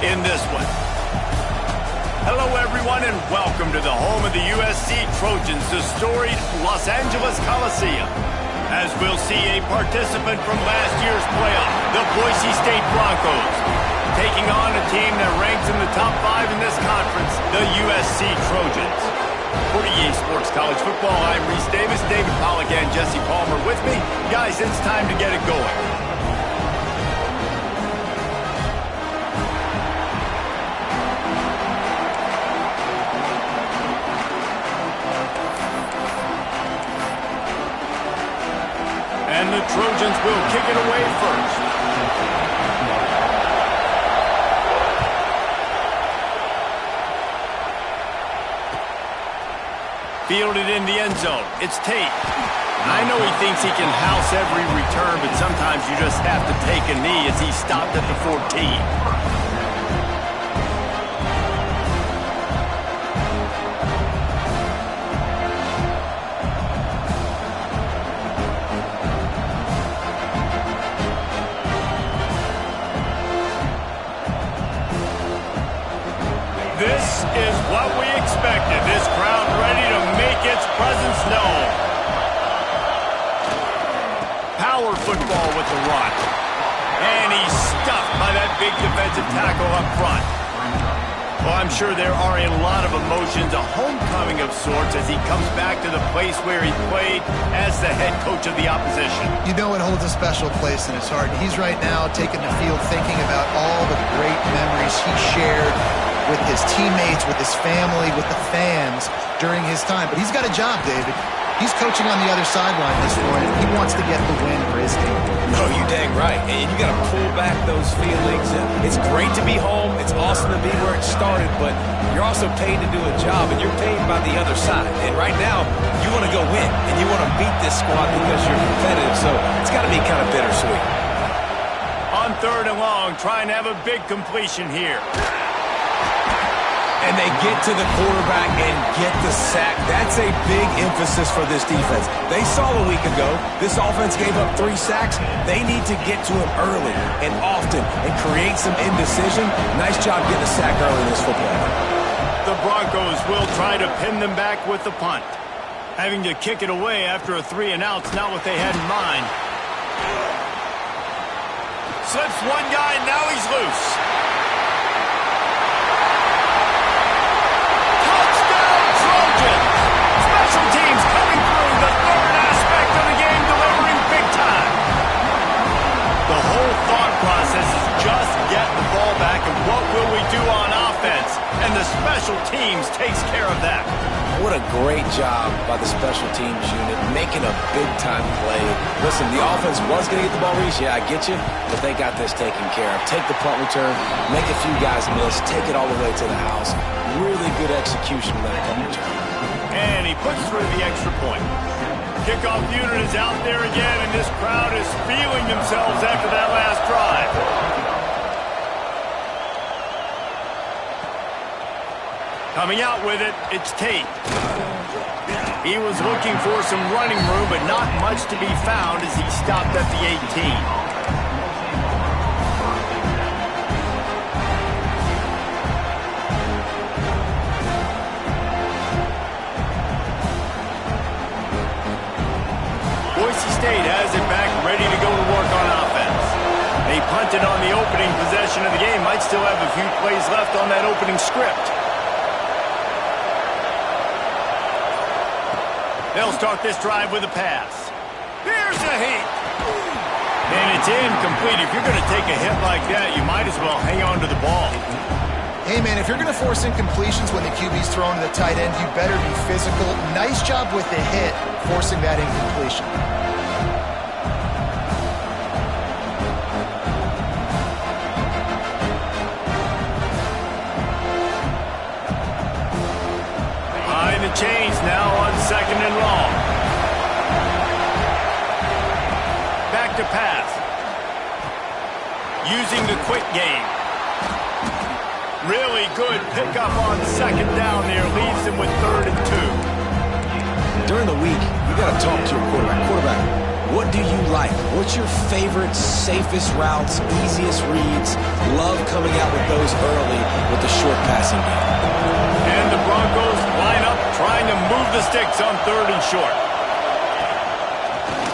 in this one. Hello, everyone, and welcome to the home of the USC Trojans, the storied Los Angeles Coliseum. As we'll see a participant from last year's playoff, the Boise State Broncos, taking on a team that ranks in the top 5 in this conference, the USC Trojans. For EA Sports College Football, I'm Reese Davis, David Pollack, and Jesse Palmer with me. Guys, it's time to get it going. And the Trojans will kick it away first. Fielded in the end zone. It's Tate. I know he thinks he can house every return, but sometimes you just have to take a knee as he stopped at the 14. This is what we expected. This crowd ready to make its presence known. Power football with the run. And he's stuffed by that big defensive tackle up front. Well, I'm sure there are a lot of emotions, a homecoming of sorts as he comes back to the place where he played as the head coach of the opposition. You know it holds a special place in his heart. He's right now taking the field thinking about all the great memories he shared with his teammates, with his family, with the fans during his time. But he's got a job, David. He's coaching on the other sideline this morning. He wants to get the win for his team. No, you dang right. And you got to pull back those feelings. It's great to be home. It's awesome to be where it started. But you're also paid to do a job, and you're paid by the other side. And right now, you want to go win, and you want to beat this squad because you're competitive. So it's got to be kind of bittersweet. On 3rd and long, trying to have a big completion here. And they get to the quarterback and get the sack. That's a big emphasis for this defense. They saw a week ago this offense gave up 3 sacks. They need to get to him early and often and create some indecision. Nice job getting a sack early in this football. The Broncos will try to pin them back with the punt. Having to kick it away after a 3-and-out's not what they had in mind. Slips one guy, now he's loose. Special teams coming through, the third aspect of the game, delivering big time. The whole thought process is just get the ball back, and what will we do on offense? And the special teams takes care of that. What a great job by the special teams unit, making a big-time play. Listen, the offense was going to get the ball, Reese. Yeah, I get you, but they got this taken care of. Take the punt return, make a few guys miss, take it all the way to the house. Really good execution of that punt return. And he puts through the extra point. Kickoff unit is out there again, and this crowd is feeling themselves after that last drive. Coming out with it, it's Tate. He was looking for some running room, but not much to be found as he stopped at the 18. Boise State has it back, ready to go to work on offense. They punted on the opening possession of the game. Might still have a few plays left on that opening script. They'll start this drive with a pass. Here's a hit. And it's incomplete. If you're going to take a hit like that, you might as well hang on to the ball. Hey, man, if you're going to force incompletions when the QB's throwing to the tight end, you better be physical. Nice job with the hit, forcing that incompletion. Behind the chains now on 2nd and long. Back to pass. Using the quick game. Really good pickup on 2nd down there. Leaves them with 3rd and 2. During the week, you got to talk to your quarterback. Quarterback, What do you like? What's your favorite, safest routes, easiest reads? Love coming out with those early with the short passing game. And the Broncos line up trying to move the sticks on 3rd and short.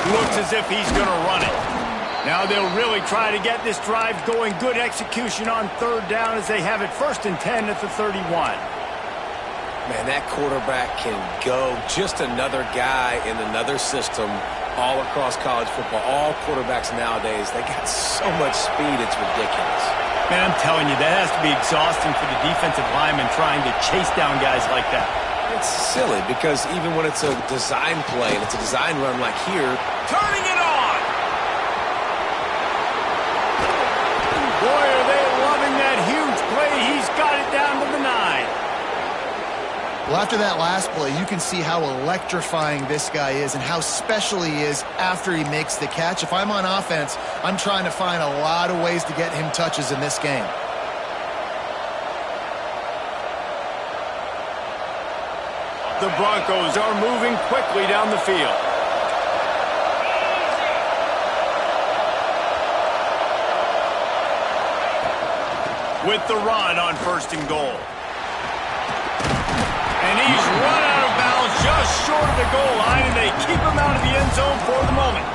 Looks as if he's going to run it. Now they'll really try to get this drive going. Good execution on 3rd down as they have it 1st and 10 at the 31. Man, that quarterback can go. Just another guy in another system all across college football. All quarterbacks nowadays, they got so much speed, it's ridiculous. Man, I'm telling you, that has to be exhausting for the defensive lineman trying to chase down guys like that. It's silly because even when it's a design play and it's a design run like here, turning it on! Boy, are they loving that huge play. He's got it down to the 9. Well, after that last play, you can see how electrifying this guy is and how special he is after he makes the catch. If I'm on offense, I'm trying to find a lot of ways to get him touches in this game. The Broncos are moving quickly down the field. With the run on 1st and goal. And he's run out of bounds just short of the goal line, and they keep him out of the end zone for the moment.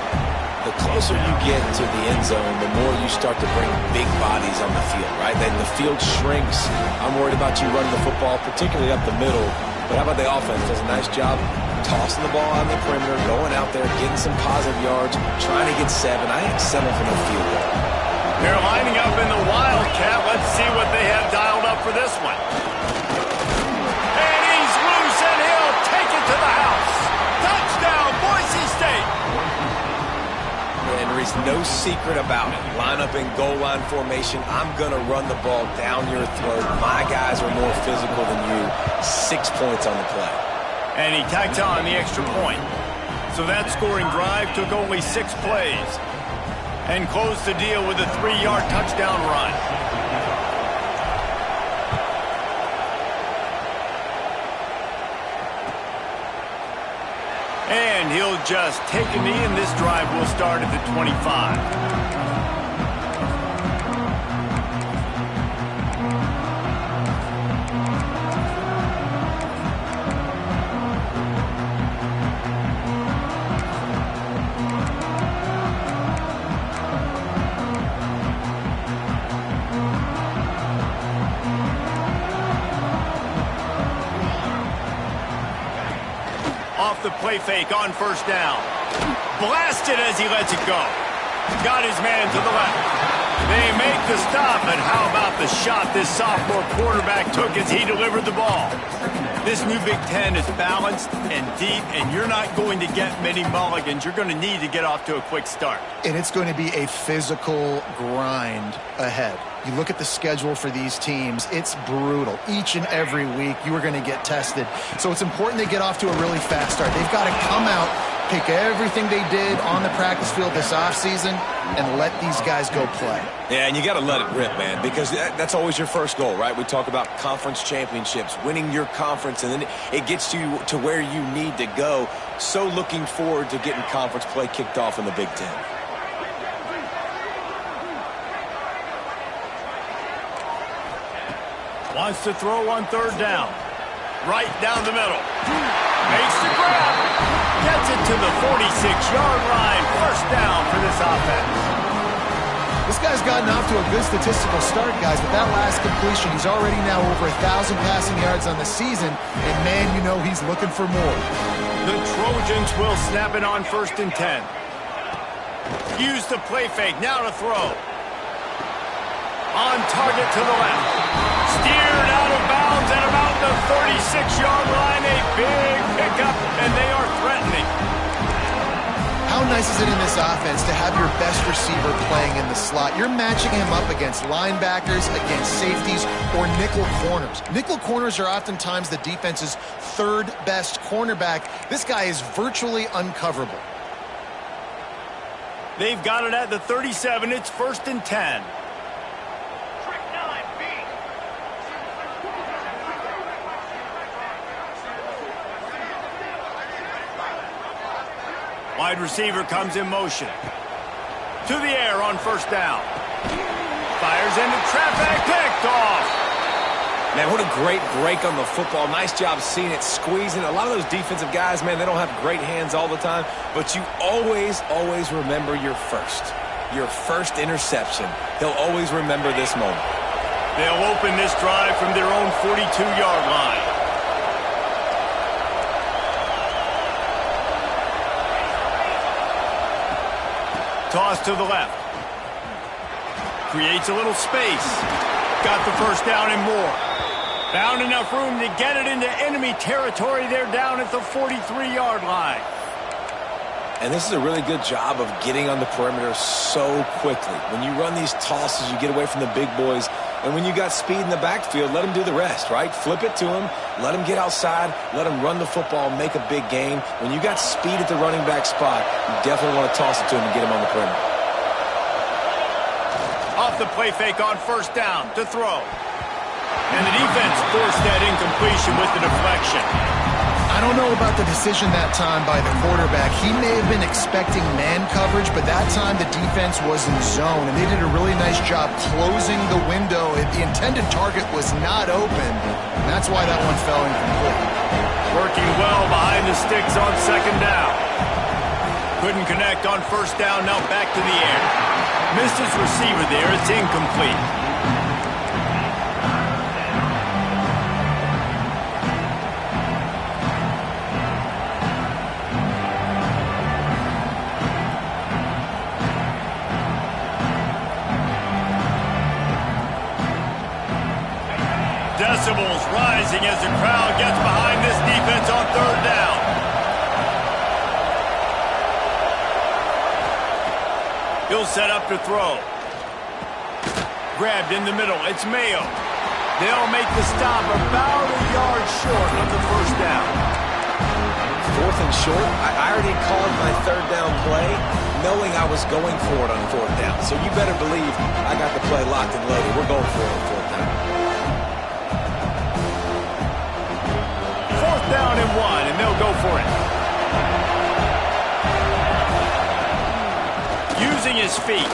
The closer you get to the end zone, the more you start to bring big bodies on the field, right? Then the field shrinks. I'm worried about you running the football, particularly up the middle. But how about the offense? Does a nice job tossing the ball on the perimeter, going out there, getting some positive yards, trying to get 7. I ain't settling for no field goal. They're lining up in the Wildcat. Let's see what they have dialed up for this one. And he's loose, and he'll take it to the house. Touchdown, Boise State. And there is no secret about it. Line up in goal line formation. I'm going to run the ball down your throat. My guys are more physical than you. 6 points on the play. And he tacked on the extra point. So that scoring drive took only 6 plays and closed the deal with a 3-yard touchdown run. And he'll just take a knee, and this drive will start at the 25. Off the play fake on 1st down. Blasted as he lets it go. Got his man to the left. They make the stop, and how about the shot this sophomore quarterback took as he delivered the ball? This new Big Ten is balanced and deep, and you're not going to get many mulligans. You're going to need to get off to a quick start. And it's going to be a physical grind ahead. You look at the schedule for these teams, it's brutal. Each and every week, you are going to get tested. So it's important they get off to a really fast start. They've got to come out, take everything they did on the practice field this offseason, and let these guys go play. Yeah, and you got to let it rip, man, because that's always your first goal, right? We talk about conference championships, winning your conference, and then it gets you to where you need to go. So looking forward to getting conference play kicked off in the Big Ten. Wants to throw on 3rd down. Right down the middle. Makes the grab. Gets it to the 46-yard line. 1st down for this offense. This guy's gotten off to a good statistical start, guys. With that last completion, he's already now over 1,000 passing yards on the season. And, man, you know he's looking for more. The Trojans will snap it on 1st and 10. Use the play fake. Now to throw. On target to the left. Steered out of bounds at about the 36-yard line. A big pickup, and they are threatening. How nice is it in this offense to have your best receiver playing in the slot? You're matching him up against linebackers, against safeties, or nickel corners. Nickel corners are oftentimes the defense's 3rd best cornerback. This guy is virtually uncoverable. They've got it at the 37. It's 1st and 10. Wide receiver comes in motion. To the air on first down. Fires into traffic, picked off. Man, what a great break on the football. Nice job seeing it, squeezing. A lot of those defensive guys, man, they don't have great hands all the time, but you always remember your first interception. He'll always remember this moment. They'll open this drive from their own 42-yard line. Toss to the left. Creates a little space. Got the first down and more. Found enough room to get it into enemy territory. They're down at the 43-yard line. And this is a really good job of getting on the perimeter so quickly. When you run these tosses, you get away from the big boys. And when you got speed in the backfield, let them do the rest, right? Flip it to them, let them get outside, let them run the football and make a big gain. When you got speed at the running back spot, you definitely want to toss it to him and get him on the perimeter. Off the play fake on first down to throw. And the defense forced that incompletion with the deflection. I don't know about the decision that time by the quarterback. He may have been expecting man coverage, but that time the defense was in zone, and they did a really nice job closing the window. The intended target was not open, and that's why that one fell incomplete. Working well behind the sticks on second down. Couldn't connect on first down, now back to the air. Missed his receiver there, it's incomplete. Decibels rising as the crowd gets behind this defense on third down. He'll set up to throw. Grabbed in the middle. It's Mayo. They'll make the stop about a yard short of the first down. Fourth and short. I already called my third down play knowing I was going for it on fourth down. So you better believe I got the play locked and loaded. We're going for it on fourth down. Fourth down and one, and they'll go for it. Using his feet.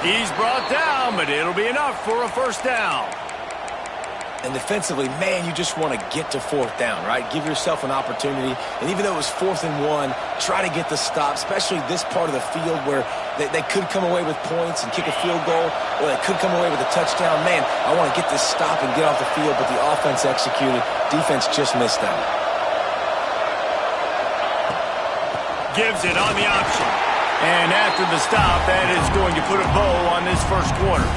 He's brought down, but it'll be enough for a first down. And defensively, man, you just want to get to fourth down, right? Give yourself an opportunity. And even though it was 4th and 1, try to get the stop, especially this part of the field where they could come away with points and kick a field goal, or they could come away with a touchdown. Man, I want to get this stop and get off the field, but the offense executed. Defense just missed out. Gives it on the option. And after the stop, that is going to put a bow on this first quarter.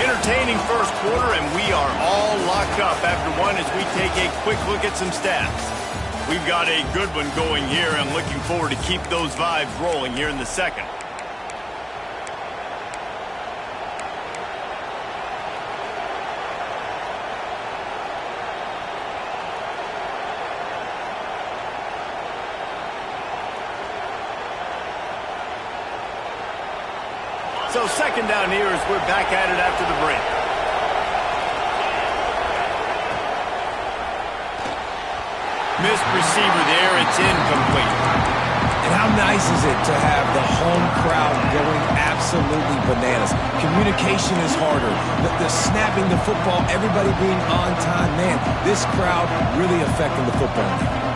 Entertaining first quarter, and we are all locked up after one as we take a quick look at some stats. We've got a good one going here, and looking forward to keep those vibes rolling here in the second. So second down here as we're back at it after the break. Missed receiver there, it's incomplete. And how nice is it to have the home crowd going absolutely bananas? Communication is harder. The snapping the football, everybody being on time. Man, this crowd really affecting the football game.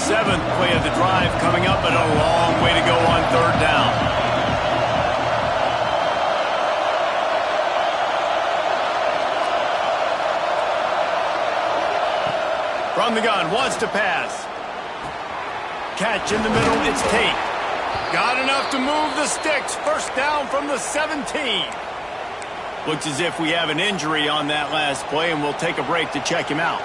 Seventh play of the drive coming up, but a long way to go on third down. From the gun, wants to pass. Catch in the middle, it's Tate. Got enough to move the sticks. First down from the 17. Looks as if we have an injury on that last play, and we'll take a break to check him out.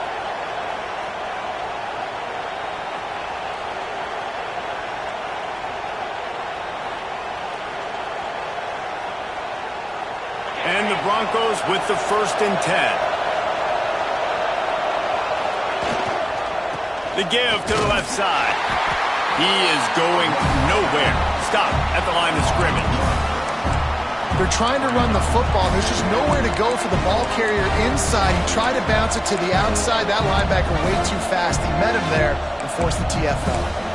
And the Broncos with the 1st and 10. The give to the left side. He is going nowhere. Stop at the line of scrimmage. They're trying to run the football. There's just nowhere to go for the ball carrier inside. He tried to bounce it to the outside. That linebacker way too fast. He met him there and forced the TFL.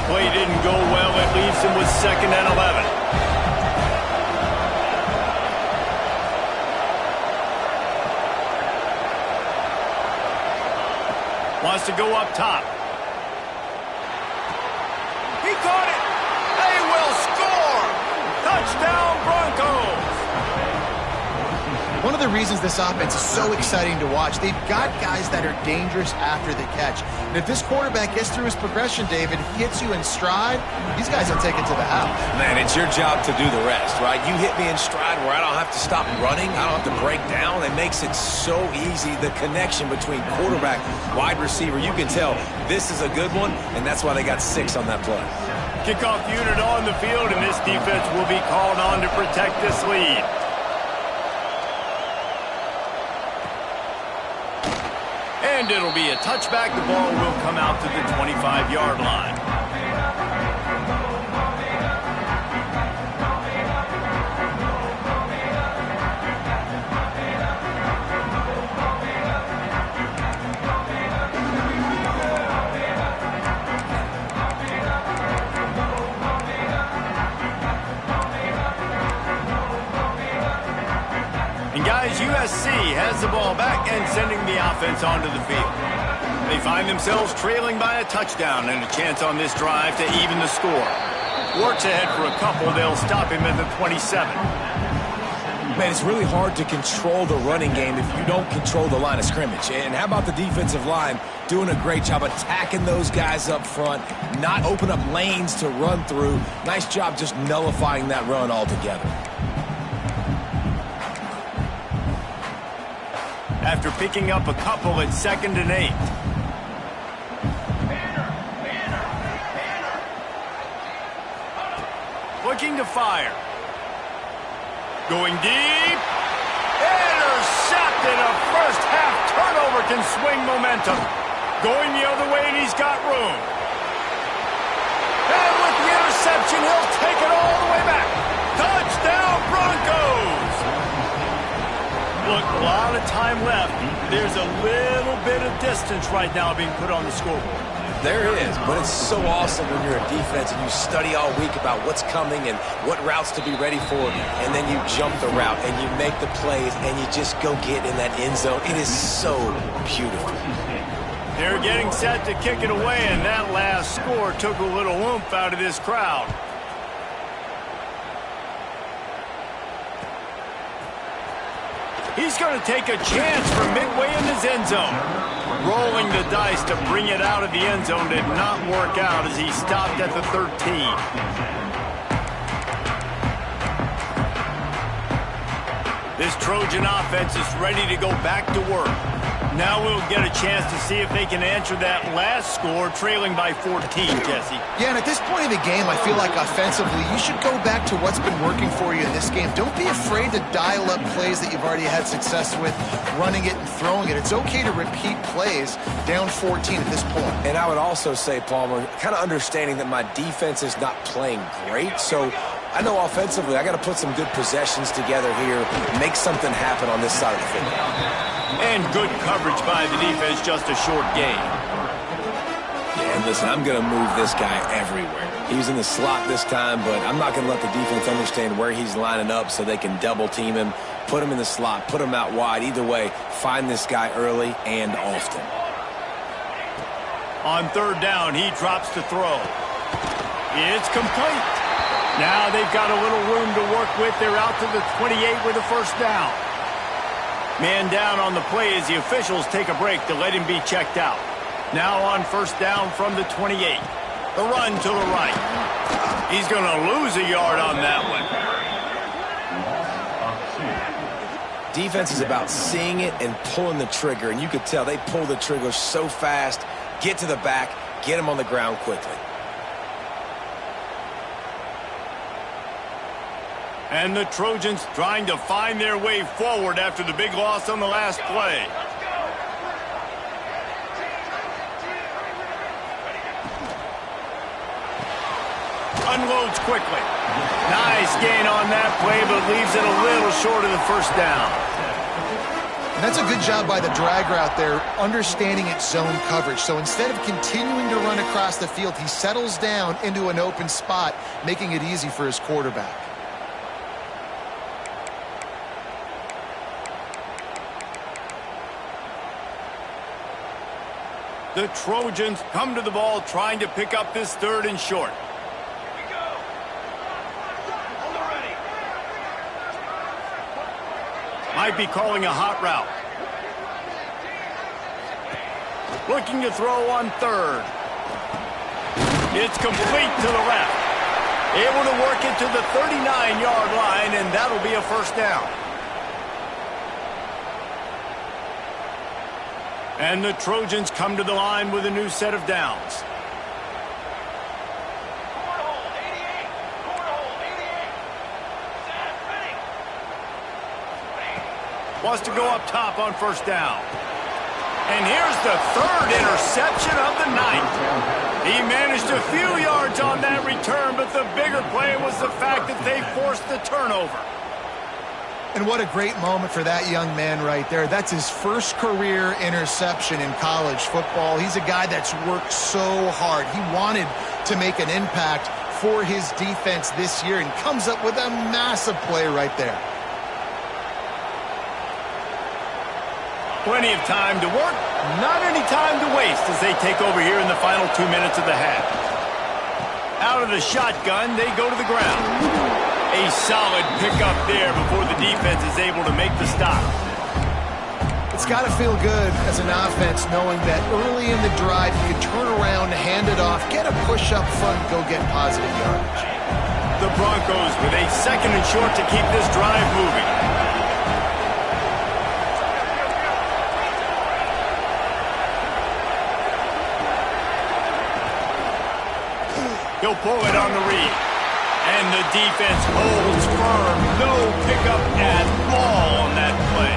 Play didn't go well. It leaves him with 2nd and 11. Wants to go up top. He caught it. They will score. Touchdown Broncos. One of the reasons this offense is so exciting to watch, they've got guys that are dangerous after the catch. And if this quarterback gets through his progression, David, hits you in stride, these guys will take it to the house. Man, it's your job to do the rest, right? You hit me in stride where I don't have to stop running. I don't have to break down. It makes it so easy. The connection between quarterback, wide receiver, you can tell this is a good one, and that's why they got 6 on that play. Kickoff unit on the field, and this defense will be called on to protect this lead. And it'll be a touchback. The ball will come out to the 25-yard line. And guys, USC has the ball back and sending the offense onto the field. They find themselves trailing by a touchdown and a chance on this drive to even the score. Works ahead for a couple. They'll stop him at the 27. Man, it's really hard to control the running game if you don't control the line of scrimmage. And how about the defensive line doing a great job attacking those guys up front, not open up lanes to run through. Nice job just nullifying that run altogether. After picking up a couple at 2nd and 8. Looking to fire. Going deep. Intercepted. A first half turnover can swing momentum. Going the other way, and he's got room. And with the interception, he'll take it all the way back. Touchdown Broncos. Look, a lot of time left. There's a little bit of distance right now being put on the scoreboard. There is, but it's so awesome when you're a defense and you study all week about what's coming and what routes to be ready for, and then you jump the route and you make the plays and you just go get in that end zone. It is so beautiful. They're getting set to kick it away, and that last score took a little oomph out of this crowd. He's going to take a chance from midway in his end zone. Rolling the dice to bring it out of the end zone did not work out as he stopped at the 13. This Trojan offense is ready to go back to work. Now we'll get a chance to see if they can answer that last score, trailing by 14, Jesse. Yeah, and at this point of the game, I feel like offensively, you should go back to what's been working for you in this game. Don't be afraid to dial up plays that you've already had success with, running it and throwing it. It's okay to repeat plays down 14 at this point. And I would also say, Palmer, kind of understanding that my defense is not playing great, so I know offensively I got to put some good possessions together here, make something happen on this side of the football. And good coverage by the defense, just a short gain. Yeah, and listen, I'm going to move this guy everywhere. He's in the slot this time, but I'm not going to let the defense understand where he's lining up so they can double team him, put him in the slot, put him out wide. Either way, find this guy early and often. On 3rd down, he drops to throw. It's complete. Now they've got a little room to work with. They're out to the 28 with a 1st down. Man down on the play as the officials take a break to let him be checked out. Now on 1st down from the 28. The run to the right. He's going to lose a yard on that one. Defense is about seeing it and pulling the trigger, and you could tell they pull the trigger so fast, get to the back, get him on the ground quickly. And the Trojans trying to find their way forward after the big loss on the last play. Unloads quickly. Nice gain on that play, but leaves it a little short of the first down. And that's a good job by the drag route there, understanding its zone coverage. So instead of continuing to run across the field, he settles down into an open spot, making it easy for his quarterback. The Trojans come to the ball trying to pick up this 3rd and short. Might be calling a hot route. Looking to throw on 3rd. It's complete to the left. Able to work it to the 39-yard line, and that'll be a first down. And the Trojans come to the line with a new set of downs. Wants to go up top on first down. And here's the 3rd interception of the night. He managed a few yards on that return, but the bigger play was the fact that they forced the turnover. And what a great moment for that young man right there. That's his first career interception in college football. He's a guy that's worked so hard. He wanted to make an impact for his defense this year and comes up with a massive play right there. Plenty of time to work, not any time to waste as they take over here in the final 2 minutes of the half. Out of the shotgun, they go to the ground. A solid pickup there before the defense is able to make the stop. It's got to feel good as an offense knowing that early in the drive you can turn around, hand it off, get a push up front, go get positive yardage. The Broncos with a 2nd and short to keep this drive moving. He'll pull it on the read. And the defense holds firm. No pickup at all on that play.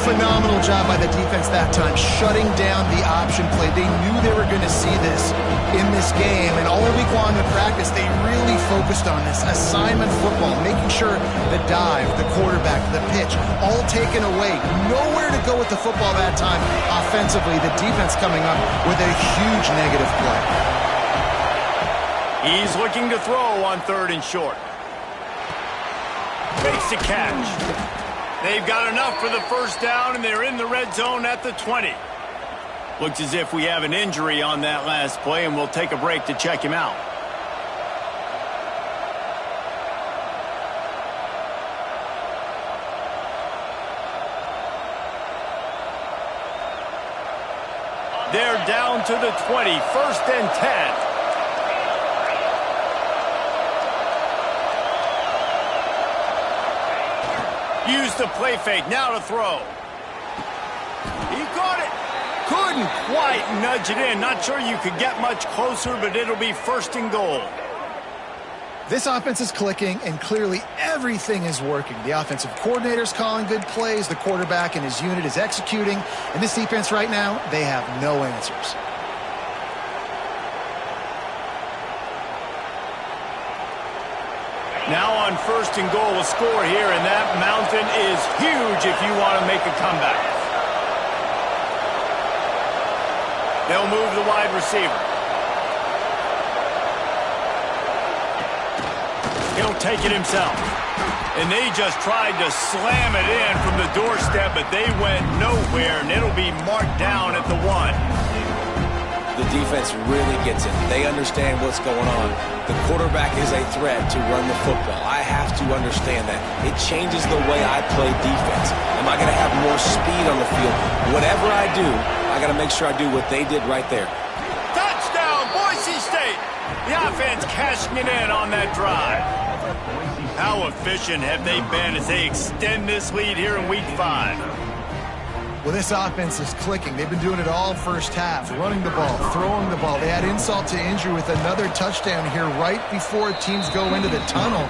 Phenomenal job by the defense that time, shutting down the option play. They knew they were going to see this in this game, and all week long in practice, they really focused on this assignment football, making sure the dive, the quarterback, the pitch, all taken away. Nowhere to go with the football that time. Offensively, the defense coming up with a huge negative play. He's looking to throw on 3rd and short. Makes the catch. They've got enough for the first down, and they're in the red zone at the 20. Looks as if we have an injury on that last play, and we'll take a break to check him out. They're down to the 20, 1st and 10. Use the play fake, now to throw. He caught it. Couldn't quite nudge it in. Not sure you could get much closer, but it'll be 1st and goal. This offense is clicking, and clearly everything is working. The offensive coordinator's calling good plays. The quarterback and his unit is executing. And this defense right now, they have no answers. Now on 1st and goal, a score here, and that mountain is huge if you want to make a comeback. They'll move the wide receiver. He'll take it himself. And they just tried to slam it in from the doorstep, but they went nowhere, and it'll be marked down at the 1. The defense really gets it. They understand what's going on. The quarterback is a threat to run the football. I have to understand that. It changes the way I play defense. Am I going to have more speed on the field? Whatever I do, I got to make sure I do what they did right there. Touchdown, Boise State! The offense cashing it in on that drive. How efficient have they been as they extend this lead here in Week 5? Well, this offense is clicking. They've been doing it all first half, running the ball, throwing the ball. They had insult to injury with another touchdown here right before teams go into the tunnel.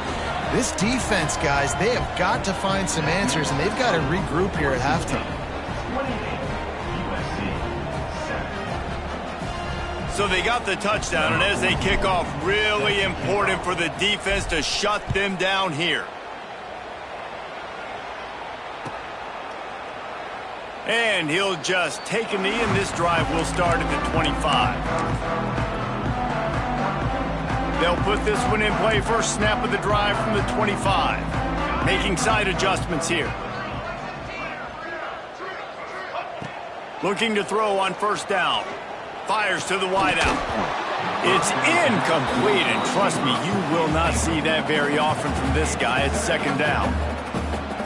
This defense, guys, they have got to find some answers, and they've got to regroup here at halftime. So they got the touchdown, and as they kick off, really important for the defense to shut them down here. And he'll just take a knee, and this drive will start at the 25. They'll put this one in play. First snap of the drive from the 25. Making side adjustments here. Looking to throw on first down. Fires to the wideout. It's incomplete, and trust me, you will not see that very often from this guy at second down.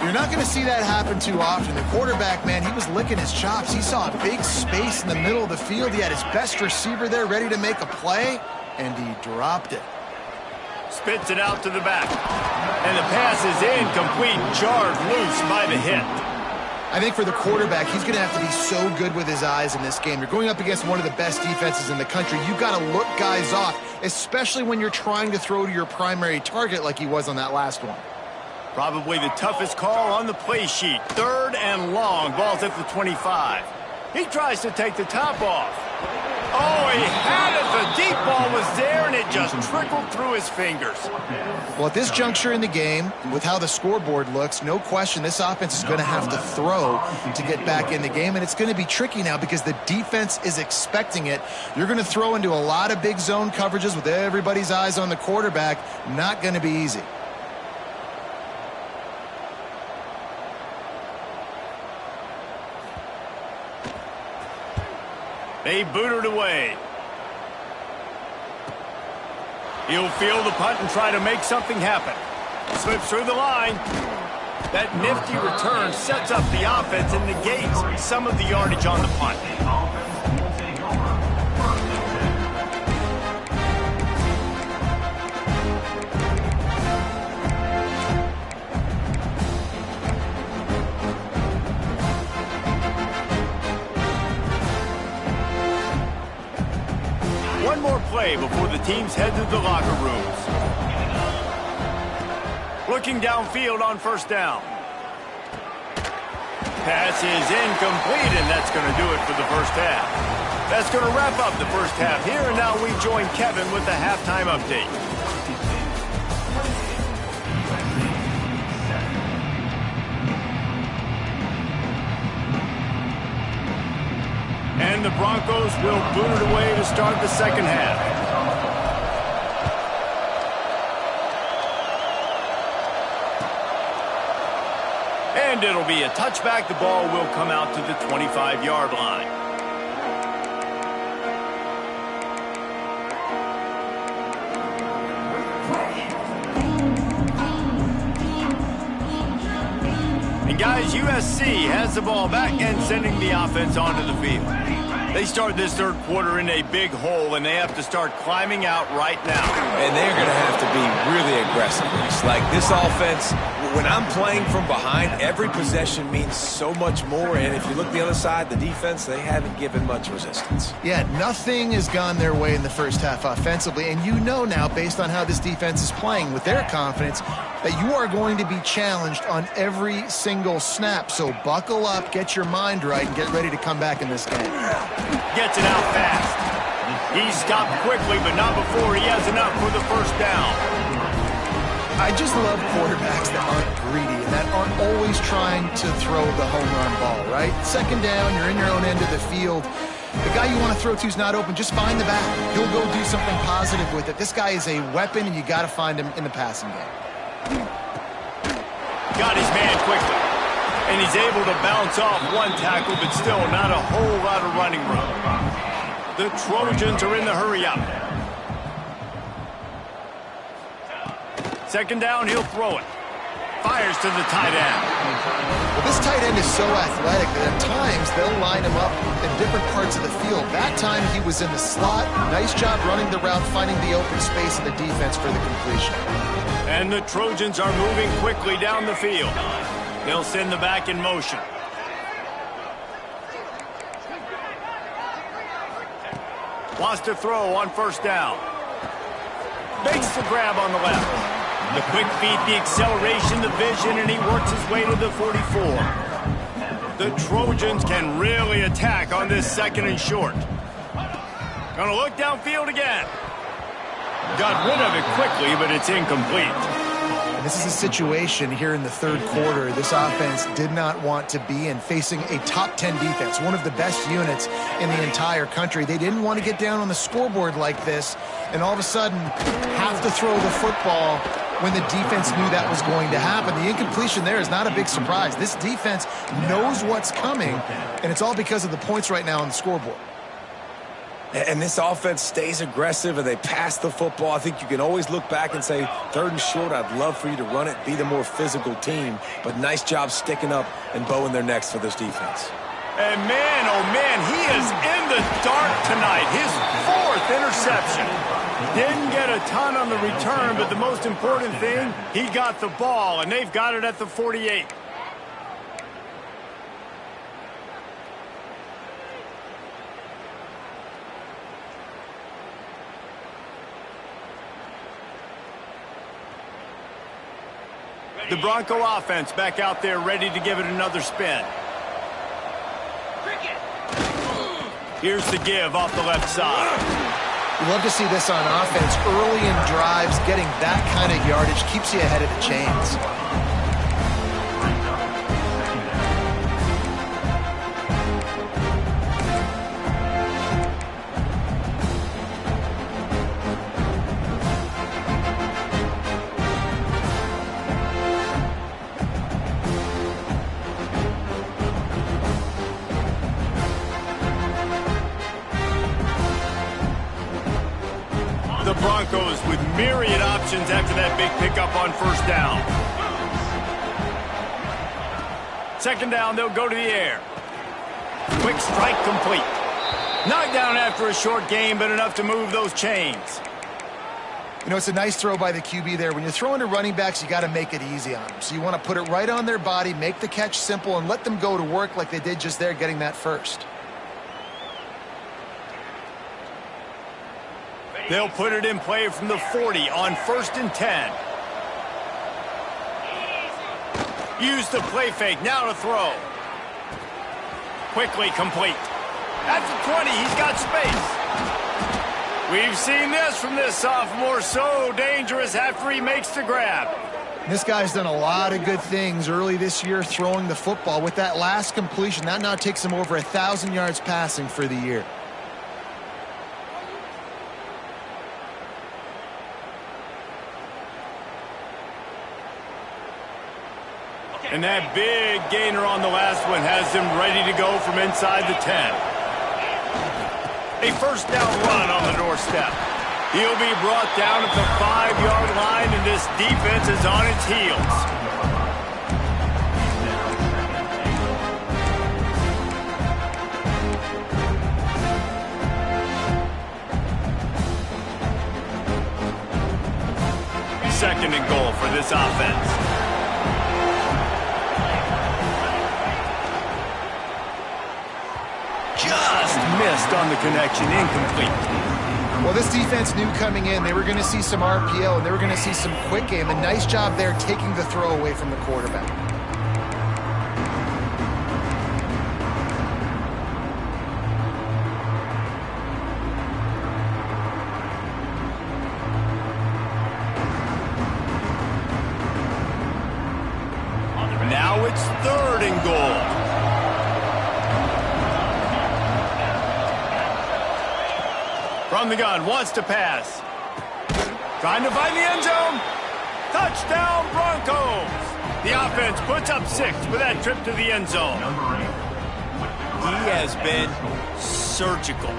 You're not going to see that happen too often. The quarterback, man, he was licking his chops. He saw a big space in the middle of the field. He had his best receiver there ready to make a play, and he dropped it. Spits it out to the back. And the pass is incomplete, jarred loose by the hit. I think for the quarterback, he's going to have to be so good with his eyes in this game. You're going up against one of the best defenses in the country. You've got to look guys off, especially when you're trying to throw to your primary target like he was on that last one. Probably the toughest call on the play sheet. Third and long. Ball's at the 25. He tries to take the top off. Oh, he had it. The deep ball was there, and it just trickled through his fingers. Well, at this juncture in the game, with how the scoreboard looks, no question this offense is going to have to throw to get back in the game, and it's going to be tricky now because the defense is expecting it. You're going to throw into a lot of big zone coverages with everybody's eyes on the quarterback. Not going to be easy. They boot it away. He'll field the punt and try to make something happen. Slips through the line. That nifty return sets up the offense and negates some of the yardage on the punt. One more play before the teams head to the locker rooms. Looking downfield on first down. Pass is incomplete, and that's going to do it for the first half. That's going to wrap up the first half here, and now we join Kevin with the halftime update. And the Broncos will boot it away to start the second half. And it'll be a touchback. The ball will come out to the 25-yard line. And guys, USC has the ball back and sending the offense onto the field. They start this third quarter in a big hole, and they have to start climbing out right now. And they're going to have to be really aggressive. It's like this offense, when I'm playing from behind, every possession means so much more. And if you look the other side, the defense, they haven't given much resistance. Yeah, nothing has gone their way in the first half offensively. And you know now, based on how this defense is playing with their confidence, that you are going to be challenged on every single snap. So buckle up, get your mind right, and get ready to come back in this game. Gets it out fast. He's stopped quickly, but not before he has enough for the first down. I just love quarterbacks that aren't greedy and that aren't always trying to throw the home run ball, right? Second down, you're in your own end of the field. The guy you want to throw to is not open. Just find the back. He'll go do something positive with it. This guy is a weapon, and you got to find him in the passing game. Got his man quickly. And he's able to bounce off one tackle, but still not a whole lot of running room. The Trojans are in the hurry-up. Second down, he'll throw it. Fires to the tight end. Well, this tight end is so athletic that at times they'll line him up in different parts of the field. That time he was in the slot. Nice job running the route, finding the open space in the defense for the completion. And the Trojans are moving quickly down the field. They'll send the back in motion. Wants to throw on first down. Makes the grab on the left. The quick feet, the acceleration, the vision, and he works his way to the 44. The Trojans can really attack on this 2nd and short. Gonna look downfield again. Got rid of it quickly, but it's incomplete. And this is a situation here in the 3rd quarter this offense did not want to be in, facing a top 10 defense, one of the best units in the entire country. They didn't want to get down on the scoreboard like this and all of a sudden have to throw the football when the defense knew that was going to happen. The incompletion there is not a big surprise. This defense knows what's coming, and it's all because of the points right now on the scoreboard. And this offense stays aggressive and they pass the football. I think you can always look back and say, 3rd and short, I'd love for you to run it, be the more physical team. But nice job sticking up and bowing their necks for this defense. And man, oh man, he is in the dark tonight. His 4th interception. Didn't get a ton on the return, but the most important thing, he got the ball, and they've got it at the 48. The Bronco offense back out there ready to give it another spin. Here's the give off the left side. You love to see this on offense. Early in drives, getting that kind of yardage keeps you ahead of the chains. The Broncos with myriad options after that big pickup on 1st down. 2nd down, they'll go to the air. Quick strike complete. Knocked down after a short game, but enough to move those chains. You know, it's a nice throw by the QB there. When you're throwing to running backs, you got to make it easy on them. So you want to put it right on their body, make the catch simple, and let them go to work like they did just there, getting that first. They'll put it in play from the 40 on 1st and 10. Use the play fake, now to throw. Quickly complete. At the 20, he's got space. We've seen this from this sophomore, so dangerous after he makes the grab. This guy's done a lot of good things early this year throwing the football. With that last completion, that now takes him over 1,000 yards passing for the year. And that big gainer on the last one has him ready to go from inside the 10. A 1st down run on the doorstep. He'll be brought down at the 5-yard line, and this defense is on its heels. Second and goal for this offense. Just missed on the connection, incomplete. Well, this defense knew coming in they were going to see some RPO and they were going to see some quick game. A nice job there taking the throw away from the quarterback. Now it's 3rd and goal. From the gun, wants to pass. Trying to find the end zone. Touchdown, Broncos. The offense puts up 6 with that trip to the end zone. He has been surgical.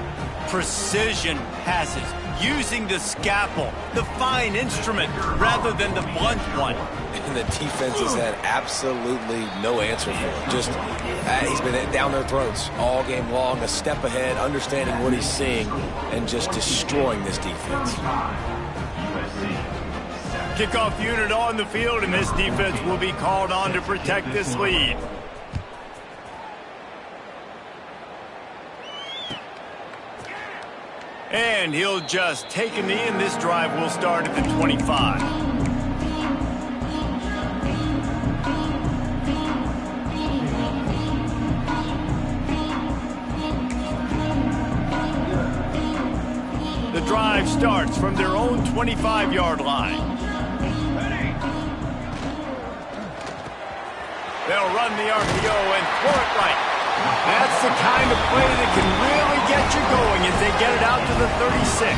Precision passes. Using the scalpel, the fine instrument, rather than the blunt one. And the defense has had absolutely no answer for him. Just, he's been down their throats all game long, a step ahead, understanding what he's seeing, and just destroying this defense. Kickoff unit on the field, and this defense will be called on to protect this lead. And he'll just take a knee, and this drive will start at the 25. the drive starts from their own 25-yard line. They'll run the RPO and throw it right. That's the kind of play that can really get you going as they get it out to the 36.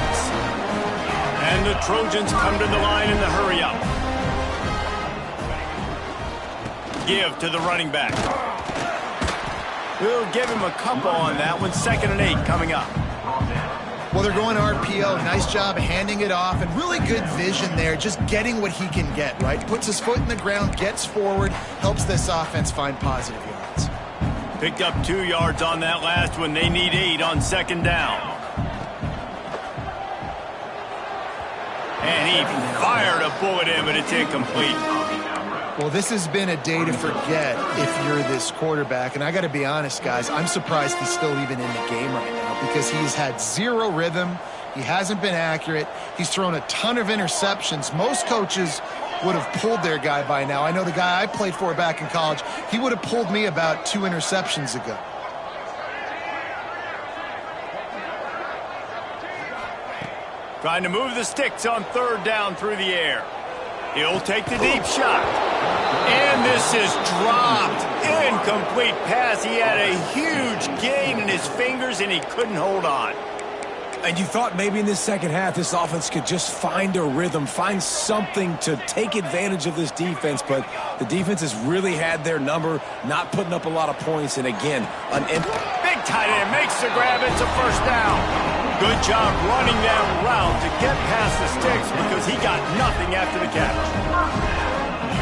And the Trojans come to the line in the hurry-up. Give to the running back. We'll give him a couple on that one. 2nd and 8 coming up. Well, they're going RPO. Nice job handing it off, and really good vision there, just getting what he can get, right? Puts his foot in the ground, gets forward, helps this offense find positive yards. Picked up 2 yards on that last one. They need 8 on 2nd down. And he fired a bullet in, but it's incomplete. Well, this has been a day to forget if you're this quarterback. And I got to be honest, guys, I'm surprised he's still even in the game right now because he's had zero rhythm. He hasn't been accurate. He's thrown a ton of interceptions. Most coaches would have pulled their guy by now. I know the guy I played for back in college, he would have pulled me about 2 interceptions ago. Trying to move the sticks on 3rd down through the air. He'll take the deep shot. And this is dropped. Incomplete pass. He had a huge gain in his fingers, and he couldn't hold on. And you thought maybe in this second half this offense could just find a rhythm, find something to take advantage of this defense, but the defense has really had their number, not putting up a lot of points, and again, big tight end makes the grab. It's a 1st down. Good job running that route to get past the sticks because he got nothing after the catch.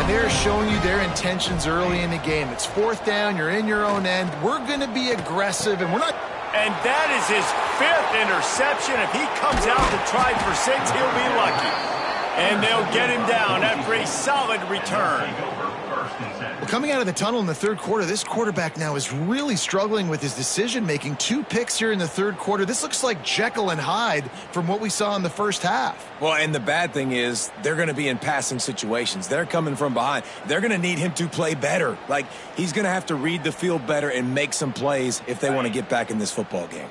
And they're showing you their intentions early in the game. It's 4th down, you're in your own end. We're going to be aggressive, and we're not... And that is his 5th interception. If he comes out to try for 6, he'll be lucky. And they'll get him down after a solid return. Well, coming out of the tunnel in the 3rd quarter, this quarterback now is really struggling with his decision-making. 2 picks here in the 3rd quarter. This looks like Jekyll and Hyde from what we saw in the 1st half. Well, and the bad thing is they're going to be in passing situations. They're coming from behind. They're going to need him to play better. Like, he's going to have to read the field better and make some plays if they want to get back in this football game.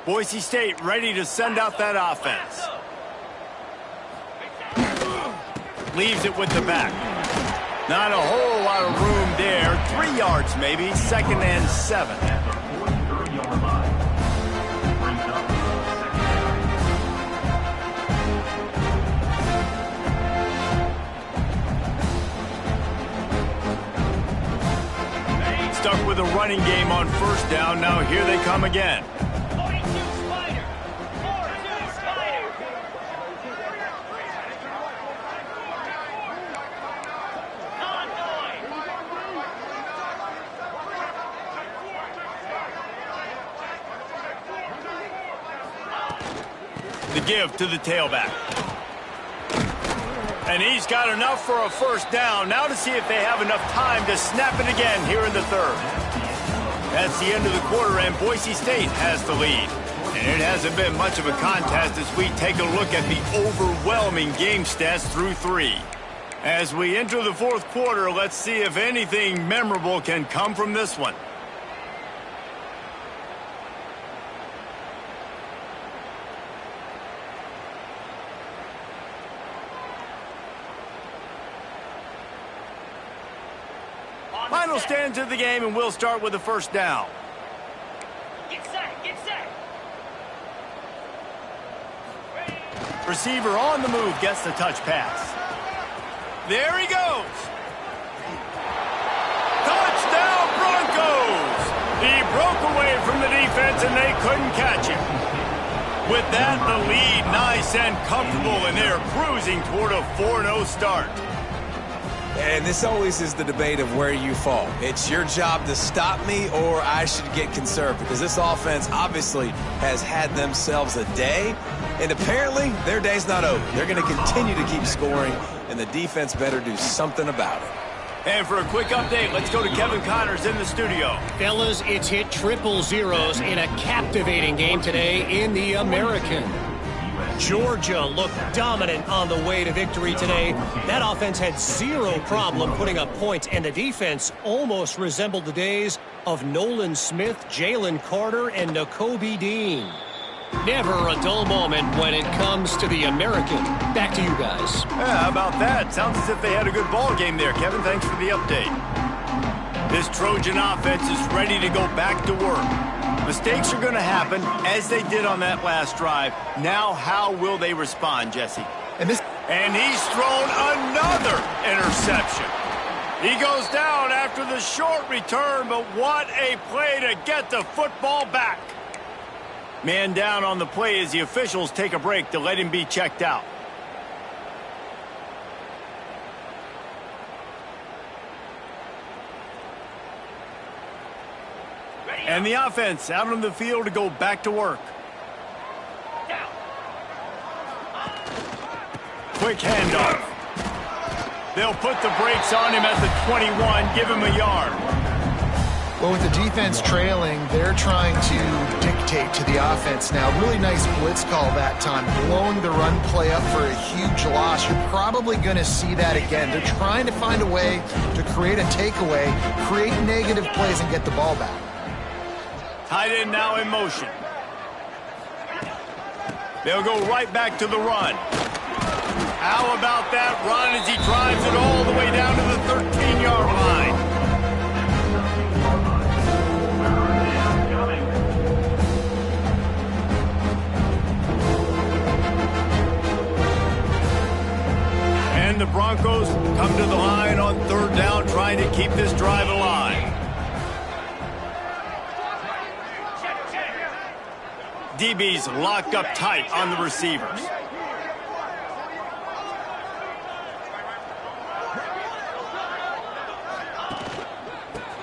Boise State ready to send out that offense. Leaves it with the back. Not a whole lot of room there. 3 yards maybe. 2nd and 7. Stuck with a running game on 1st down. Now here they come again. The give to the tailback. And he's got enough for a 1st down. Now to see if they have enough time to snap it again here in the 3rd. That's the end of the quarter, and Boise State has the lead. And it hasn't been much of a contest as we take a look at the overwhelming game stats through 3. As we enter the 4th quarter, let's see if anything memorable can come from this one. Final stands of the game, and we'll start with the 1st down. Get set, get set. Receiver on the move gets the touch pass. There he goes. Touchdown, Broncos! He broke away from the defense, and they couldn't catch him. With that, the lead nice and comfortable, and they're cruising toward a 4-0 start. And this always is the debate of where you fall. It's your job to stop me, or I should get conserved, because this offense obviously has had themselves a day, and apparently their day's not over. They're going to continue to keep scoring, and the defense better do something about it. And for a quick update, let's go to Kevin Connors in the studio. Fellas, it's hit triple zeros in a captivating game today in the American. Georgia looked dominant on the way to victory today. That offense had zero problem putting up points, and the defense almost resembled the days of Nolan Smith, Jalen Carter, and Nakobe Dean. Never a dull moment when it comes to the American. Back to you guys. Yeah, how about that? Sounds as if they had a good ball game there, Kevin. Thanks for the update. This Trojan offense is ready to go back to work. Mistakes are going to happen, as they did on that last drive. Now, how will they respond, Jesse? And he's thrown another interception. He goes down after the short return, but what a play to get the football back. Man down on the play as the officials take a break to let him be checked out. And the offense out on the field to go back to work. Quick handoff. They'll put the brakes on him at the 21, give him a yard. Well, with the defense trailing, they're trying to dictate to the offense now. Really nice blitz call that time, blowing the run play up for a huge loss. You're probably going to see that again. They're trying to find a way to create a takeaway, create negative plays, and get the ball back. Tight end now in motion. They'll go right back to the run. How about that run as he drives it all the way down to the 13-yard line? And the Broncos come to the line on third down, trying to keep this drive alive. DB's locked up tight on the receivers.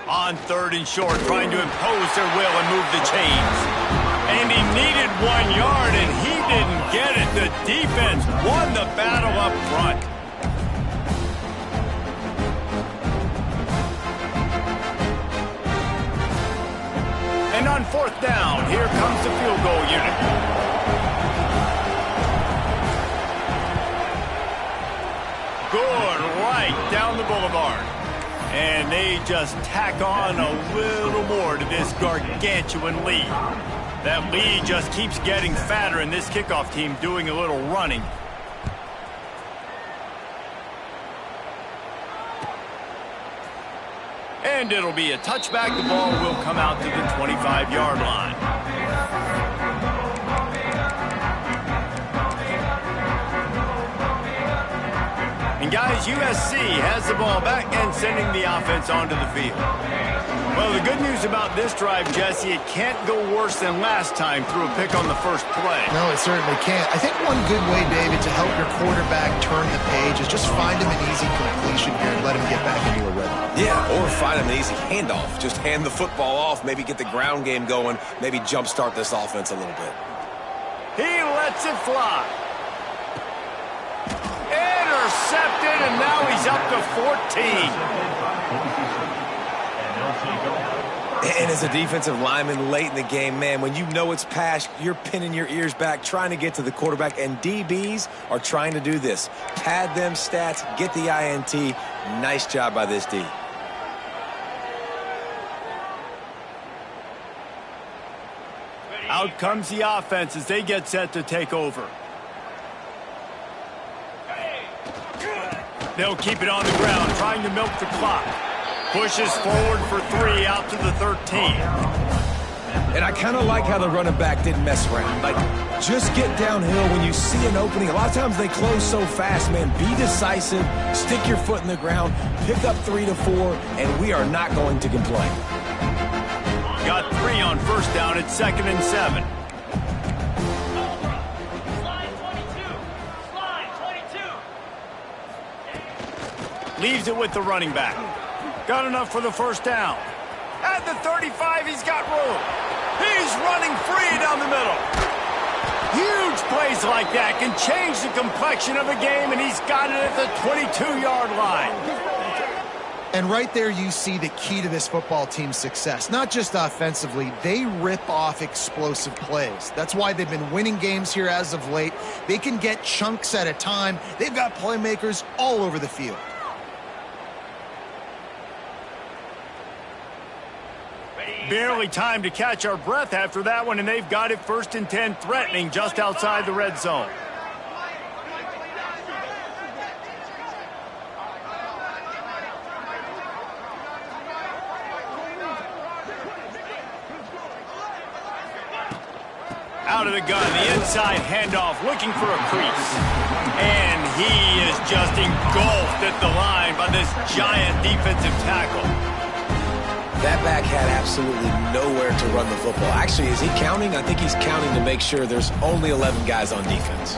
On third and short, trying to impose their will and move the chains. And he needed 1 yard, and he didn't get it. The defense won the battle up front. And on fourth down, here comes the field goal unit. Good right down the boulevard. And they just tack on a little more to this gargantuan lead. That lead just keeps getting fatter, and this kickoff team doing a little running. And it'll be a touchback. The ball will come out to the 25-yard line. And guys, USC has the ball back and sending the offense onto the field. Well, the good news about this drive, Jesse, it can't go worse than last time through a pick on the first play. No, it certainly can't. I think one good way, David, to help your quarterback turn the page is just find him an easy completion here and let him get back into a rhythm. Yeah, or find him an easy handoff. Just hand the football off, maybe get the ground game going, maybe jumpstart this offense a little bit. He lets it fly. Intercepted, and now he's up to 14. And as a defensive lineman late in the game, man, when you know it's pass, you're pinning your ears back, trying to get to the quarterback, and DBs are trying to do this. Pad them stats, get the INT. Nice job by this D. Out comes the offense as they get set to take over. They'll keep it on the ground, trying to milk the clock. Pushes forward for 3 out to the 13. And I kind of like how the running back didn't mess around. Like, just get downhill when you see an opening. A lot of times they close so fast, man. Be decisive, stick your foot in the ground, pick up 3 to 4, and we are not going to complain. Got 3 on first down at 2nd and 7. Leaves it with the running back. Got enough for the first down. At the 35, he's got room. He's running free down the middle. Huge plays like that can change the complexion of a game, and he's got it at the 22-yard line. And right there you see the key to this football team's success. Not just offensively, they rip off explosive plays. That's why they've been winning games here as of late. They can get chunks at a time. They've got playmakers all over the field. Barely time to catch our breath after that one, and they've got it 1st and 10, threatening just outside the red zone. Out of the gun, the inside handoff, looking for a crease. And he is just engulfed at the line by this giant defensive tackle. That back had absolutely nowhere to run the football. Actually, is he counting? I think he's counting to make sure there's only 11 guys on defense.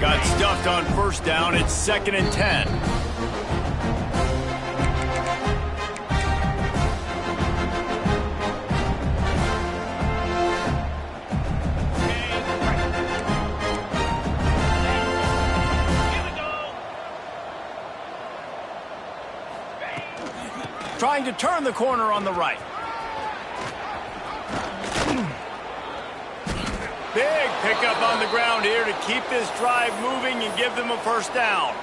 Got stuffed on 1st down. It's 2nd and 10. Trying to turn the corner on the right. Big pickup on the ground here to keep this drive moving and give them a 1st down.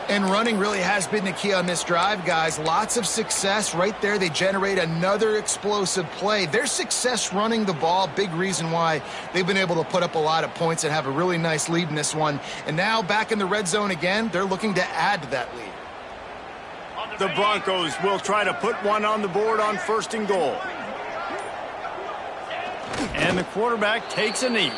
And running really has been the key on this drive, guys. Lots of success right there. They generate another explosive play. Their success running the ball, big reason why they've been able to put up a lot of points and have a really nice lead in this one. And now back in the red zone again, they're looking to add to that lead. The Broncos will try to put one on the board on 1st and goal. And the quarterback takes a knee.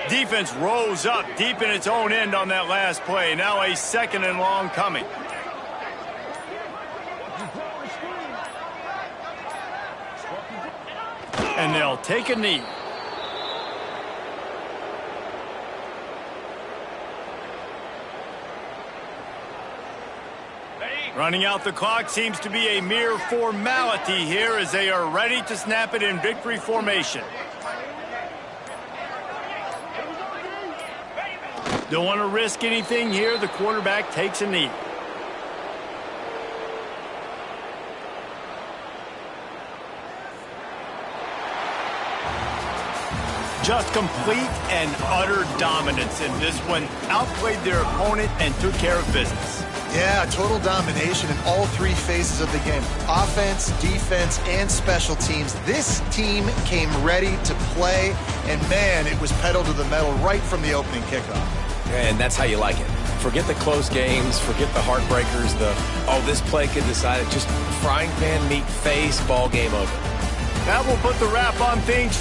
Defense rose up deep in its own end on that last play. Now a 2nd and long coming. And they'll take a knee. Running out the clock seems to be a mere formality here as they are ready to snap it in victory formation. Don't want to risk anything here. The quarterback takes a knee. Just complete and utter dominance in this one. Outplayed their opponent and took care of business. Yeah, total domination in all 3 phases of the game. Offense, defense, and special teams. This team came ready to play, and man, it was pedal to the metal right from the opening kickoff. And that's how you like it. Forget the close games, forget the heartbreakers, this play could decide it. Just frying pan meet face, ball game over. That will put the wrap on things from